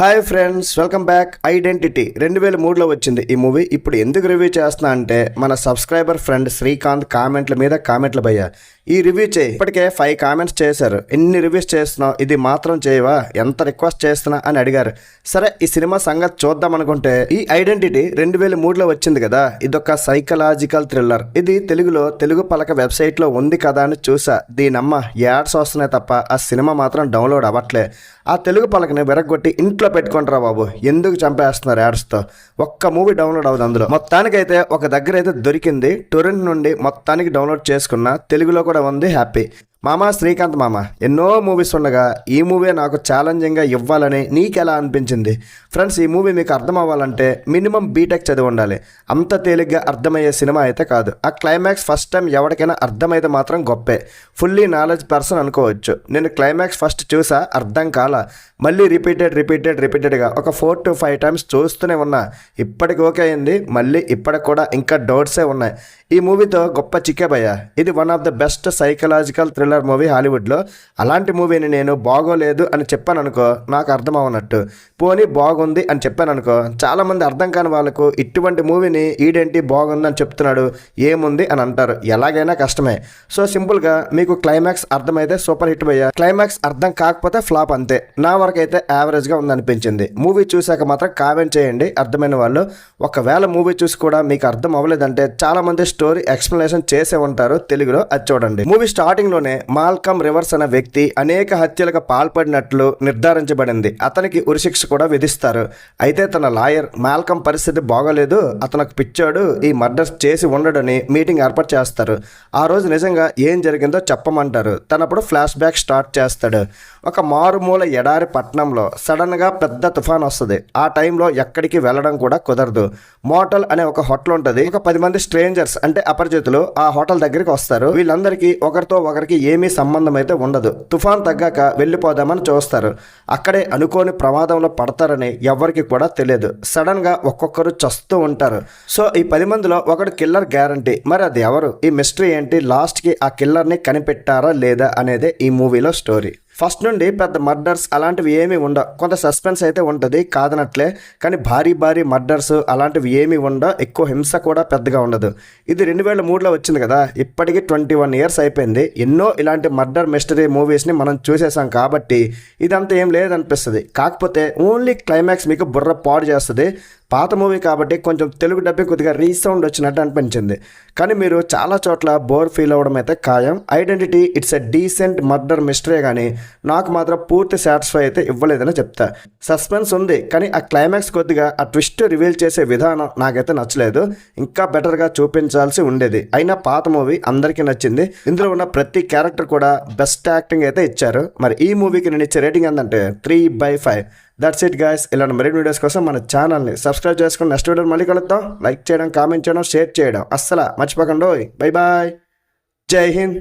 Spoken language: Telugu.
Hi friends, welcome back. Identity 2003లో వచ్చింది ఈ మూవీ. ఇప్పుడు ఎందుకు రివ్యూ చేస్తున్నా అంటే మన సబ్స్క్రైబర్ ఫ్రెండ్ శ్రీకాంత్ కామెంట్ల మీద కామెంట్లు భయ్యా ఈ రివ్యూ చేయి. ఇప్పటికే 5 కామెంట్స్ చేశారు. ఎన్ని రివ్యూస్ చేస్తున్నావు, ఇది మాత్రం చేయవా, ఎంత రిక్వెస్ట్ చేస్తున్నా అని అడిగారు. సరే, ఈ సినిమా సంగతి చూద్దాం అనుకుంటే ఈ ఐడెంటిటీ 2003లో వచ్చింది కదా. ఇదొక సైకలాజికల్ థ్రిల్లర్. ఇది తెలుగు పలక వెబ్సైట్లో ఉంది కదా అని చూసా. దీనమ్మ యాడ్స్ వస్తున్నాయి తప్ప ఆ సినిమా మాత్రం డౌన్లోడ్ అవ్వట్లే. ఆ తెలుగు పలకని విరగొట్టి ఇంట్లో పెట్టుకుంటారా బాబు, ఎందుకు చంపేస్తున్నారు యాడ్స్తో? ఒక్క మూవీ డౌన్లోడ్ అవుతుంది అందులో. మొత్తానికైతే ఒక దగ్గర అయితే దొరికింది. టొరెంట్ నుండి మొత్తానికి డౌన్లోడ్ చేసుకున్న, తెలుగులో కూడా ఉంది. హ్యాపీ మామ శ్రీకాంత్ మామ. ఎన్నో మూవీస్ ఉండగా ఈ మూవీ నాకు ఛాలెంజింగ్గా ఇవ్వాలని నీకెలా అనిపించింది? ఫ్రెండ్స్, ఈ మూవీ మీకు అర్థం అవ్వాలంటే మినిమం బీటెక్ చదివి ఉండాలి. అంత తేలిగ్గా అర్థమయ్యే సినిమా అయితే కాదు. ఆ క్లైమాక్స్ ఫస్ట్ టైం ఎవరికైనా అర్థమైతే మాత్రం గొప్పే. ఫుల్లీ నాలెడ్జ్ పర్సన్ అనుకోవచ్చు. నేను క్లైమాక్స్ ఫస్ట్ చూసా, అర్థం కాలా. మళ్ళీ రిపీటెడ్గా ఒక 4 to 5 టైమ్స్ చూస్తూనే ఉన్నా. ఇప్పటికి ఓకే అయింది, మళ్ళీ ఇప్పటికి కూడా ఇంకా డౌట్సే ఉన్నాయి. ఈ మూవీతో గొప్ప చిక్కే భయ్య. ఇది one of the best psychological thriller movie హాలీవుడ్లో. అలాంటి మూవీని నేను బాగోలేదు అని చెప్పాను అనుకో, నాకు అర్థం అవ్వనట్టు. పోనీ బాగుంది అని చెప్పాను అనుకో, చాలామంది అర్థం కాని వాళ్ళకు ఇటువంటి మూవీని ఈడేంటి బాగుంది అని చెప్తున్నాడు, ఏముంది అని అంటారు. ఎలాగైనా కష్టమే. సో సింపుల్గా మీకు క్లైమాక్స్ అర్థమైతే సూపర్ హిట్ భయ్య. క్లైమాక్స్ అర్థం కాకపోతే ఫ్లాప్ అంతే. నా వరకు అయితే యావరేజ్గా ఉందనిపించింది. మూవీ చూశాక మాత్రం కామెంట్ చేయండి అర్థమైన వాళ్ళు. ఒకవేళ మూవీ చూసి కూడా మీకు అర్థం అవ్వలేదంటే చాలామంది స్టోరీ ఎక్స్ప్లెనేషన్ చేసే ఉంటారు తెలుగులో, అది చూడండి. మూవీ స్టార్టింగ్ లోనే మాల్కమ్ రివర్స్ అనే వ్యక్తి అనేక హత్యలకు పాల్పడినట్లు నిర్ధారించబడింది. అతనికి ఉరిశిక్ష కూడా విధిస్తారు. అయితే తన లాయర్ మాల్కమ్ పరిస్థితి బాగోలేదు, అతనికి పిచ్చాడు, ఈ మర్డర్స్ చేసి ఉండడని మీటింగ్ ఏర్పాటు చేస్తారు. ఆ రోజు నిజంగా ఏం జరిగిందో చెప్పమంటారు. తనప్పుడు ఫ్లాష్ బ్యాక్ స్టార్ట్ చేస్తాడు. ఒక మారుమూల ఎడారి పట్టణంలో సడన్ గా పెద్ద తుఫాన్ వస్తుంది. ఆ టైంలో ఎక్కడికి వెళ్ళడం కూడా కుదరదు. మోటల్ అనే ఒక హోటల్ ఉంటుంది. ఒక 10 మంది స్ట్రేంజర్స్ అంటే అపరిచితులు ఆ హోటల్ దగ్గరికి వస్తారు. వీళ్ళందరికీ ఒకరితో ఒకరికి ఏమీ సంబంధం అయితే ఉండదు. తుఫాన్ తగ్గాక వెళ్ళిపోదామని చూస్తారు. అక్కడే అనుకోని ప్రమాదంలో పడతారని ఎవరికి కూడా తెలియదు. సడన్ గా ఒక్కొక్కరు చస్తూ ఉంటారు. సో ఈ 10 మందిలో ఒకడు కిల్లర్ గ్యారంటీ. మరి అది ఎవరు, ఈ మిస్టరీ ఏంటి, లాస్ట్ కి ఆ కిల్లర్ ని కనిపెట్టారా లేదా అనేదే ఈ మూవీలో స్టోరీ. ఫస్ట్ నుండి పెద్ద మర్డర్స్ అలాంటివి ఏమీ ఉండవు. కొంత సస్పెన్స్ అయితే ఉంటుంది, కాదనట్లే. కానీ భారీ మర్డర్స్ అలాంటివి ఏమీ ఉండవు. ఎక్కువ హింస కూడా పెద్దగా ఉండదు. ఇది 2003లో వచ్చింది కదా, ఇప్పటికీ 21 years అయిపోయింది. ఎన్నో ఇలాంటి మర్డర్ మిస్టరీ మూవీస్ని మనం చూసేసాం కాబట్టి ఇదంతా ఏం లేదనిపిస్తుంది. కాకపోతే ఓన్లీ క్లైమాక్స్ మీకు బుర్ర పాడు చేస్తుంది. పాత మూవీ కాబట్టి కొంచెం తెలుగు డబ్బి కొద్దిగా రీసౌండ్ వచ్చినట్టు అనిపించింది. కానీ మీరు చాలా చోట్ల బోర్ ఫీల్ అవ్వడం అయితే ఖాయం. Identity it's a decent murder mystery, కానీ నాకు మాత్రం పూర్తి సాటిస్ఫై అయితే ఇవ్వలేదని చెప్తా. సస్పెన్స్ ఉంది, కానీ ఆ క్లైమాక్స్ కొద్దిగా ఆ ట్విస్ట్ రివీల్ చేసే విధానం నాకైతే నచ్చలేదు. ఇంకా బెటర్గా చూపించాల్సి ఉండేది. అయినా పాత మూవీ అందరికీ నచ్చింది. ఇందులో ఉన్న ప్రతి క్యారెక్టర్ కూడా బెస్ట్ యాక్టింగ్ అయితే ఇచ్చారు. మరి ఈ మూవీకి నేను ఇచ్చే రేటింగ్ ఏంటంటే 3/5. That's it guys. ఇలాంటి మరిన్ని వీడియోస్ కోసం మన ఛానల్ని సబ్స్క్రైబ్ చేసుకుని నెక్స్ట్ వీడియో మళ్ళీ కలుద్దాం. లైక్ చేయడం, కామెంట్ చేయడం, షేర్ చేయడం అస్సలు మర్చిపోకండి. బై బాయ్, జై హింద్.